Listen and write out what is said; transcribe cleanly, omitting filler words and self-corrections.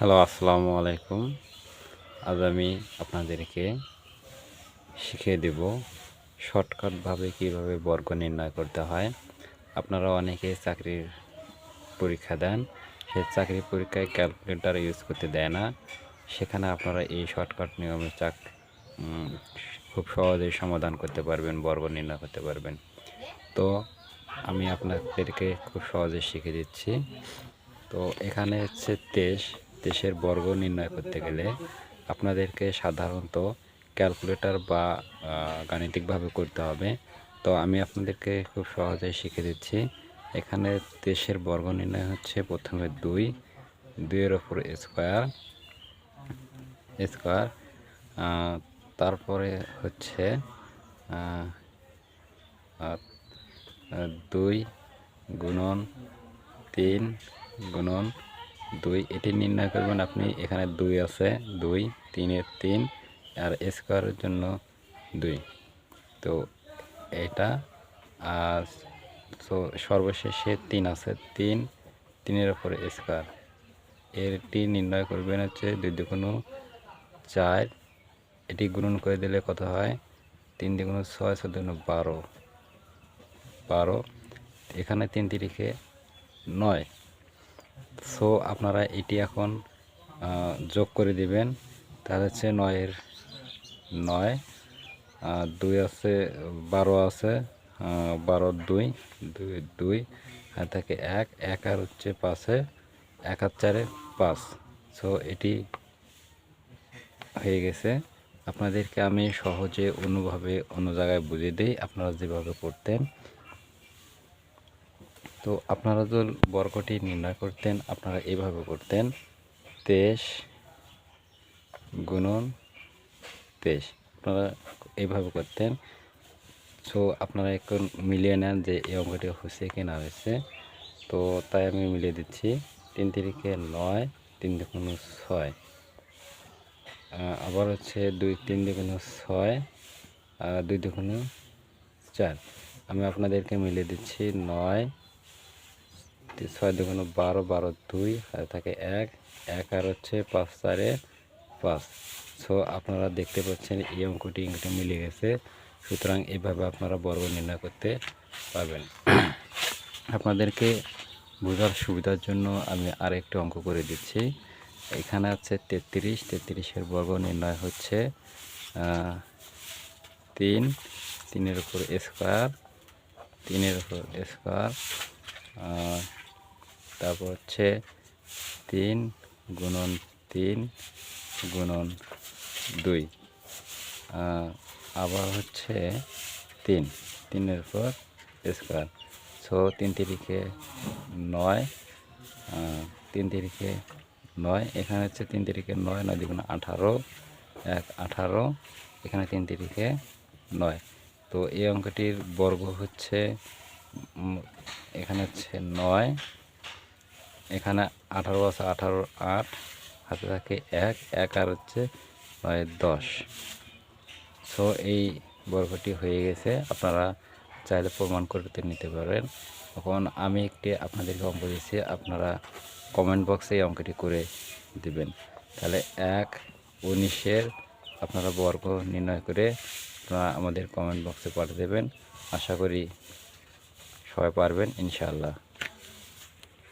Hello, আসসালামু আলাইকুম। আজ আমি আপনাদেরকে শিখিয়ে দেব শর্টকাটভাবে কীভাবে বর্গ নির্ণয় করতে হয়। আপনারা অনেকে চাকরির পরীক্ষা দেন, সেই চাকরির পরীক্ষায় ক্যালকুলেটর ইউজ করতে দেয় না। সেখানে আপনারা এই শর্টকাট নিয়মে খুব সহজেই সমাধান করতে পারবেন, বর্গ নির্ণয় করতে পারবেন। তো আমি আপনাদেরকে খুব সহজে শিখিয়ে দিচ্ছি। তো এখানে হচ্ছে 23 বর্গ নির্ণয় করতে গেলে আপনাদেরকে সাধারণত ক্যালকুলেটর বা গাণিতিকভাবে করতে হবে। তো আমি আপনাদেরকে খুব সহজেই শিখিয়ে দিচ্ছি। এখানে 23 বর্গ নির্ণয় হচ্ছে প্রথমে 2-এর ওপর স্কোয়ার, তারপরে হচ্ছে 2 গুণন 3 গুণন 2 এটি নির্ণয় করবেন আপনি। এখানে 2 আছে, 2 3-এর 3 আর স্কোয়ারের জন্য 2। তো এটা আর সর্বশেষে 3 আছে, 3-এর ওপর স্কোয়ার। এটি নির্ণয় করবেন হচ্ছে 2 দুগুণ 4। এটি গুণন করে দিলে কত হয়? 3 দুগুণ 6, 6 দুগুণ 12। এখানে 3 তিরিখে 9। সো আপনারা এটি এখন যোগ করে দিবেন। তাহলে হচ্ছে 9-এর 9, 2 আছে, 12 আছে, 12 2 2 2 আর থাকে 1 1 আর হচ্ছে 5-এ 1 আর 4-এ 5। সো এটি হয়ে গেছে। আপনাদেরকে আমি সহজে অন্যভাবে অন্য জায়গায় বুঝিয়ে দিই, আপনারা যেভাবে করতেন। তো আপনারা যদি বর্গটি নির্ণয় করতেন, আপনারা এভাবে করতেন 23 গুণন 23, আপনারা এইভাবে করতেন। সো আপনারা এখন মিলিয়ে নেন যে এই অঙ্কটি হচ্ছে কি না হয়েছে। তো তাই আমি মিলিয়ে দিচ্ছি। 3 তিরিখে 9, 3 দুগুণ 6, আবার হচ্ছে 3 দুগুণ 6, 2 দুগুণ 4। আমি আপনাদেরকে মিলিয়ে দিচ্ছি 9, 6 দুগুণ 12, 12 2 আর থাকে 1 1 আর হচ্ছে 5 4-এ 5। সো আপনারা দেখতে পাচ্ছেন এই অঙ্কটি মিলে গেছে। সুতরাং এইভাবে আপনারা বর্গ নির্ণয় করতে পারবেন। আপনাদেরকে বোঝার সুবিধার জন্য আমি আরেকটি অঙ্ক করে দিচ্ছি। এখানে আছে 33-এর বর্গ নির্ণয় হচ্ছে 3, 3-এর উপর স্কোয়ার, 3-এর উপর স্কোয়ার, তারপর হচ্ছে 3 গুণন 3 গুণন 2, আবার হচ্ছে 3-এর উপর স্কোয়ার। সো 3 তিরিখে 9, 3 তিরিখে 9, এখানে হচ্ছে 3 তিরিখে 9, 9 দুগুণ 18, 1 18, এখানে 3 তিরিখে 9। তো এই অঙ্কটির বর্গ হচ্ছে এখানে হচ্ছে 9, এখানে 18 আছে, 18 8 হাতে থাকে 1 1 আর হচ্ছে 9 10। সো এই বর্গটি হয়ে গেছে। আপনারা চাইলে প্রমাণ করতে নিতে পারেন। এখন আমি একটি আপনাদেরকে অঙ্ক দিচ্ছি, আপনারা কমেন্ট বক্সে এই অঙ্কটি করে দিবেন। তাহলে 1-19 আপনারা বর্গ নির্ণয় করে আপনারা আমাদের কমেন্ট বক্সে পাঠিয়ে দেবেন। আশা করি সবাই পারবেন ইনশাআল্লাহ।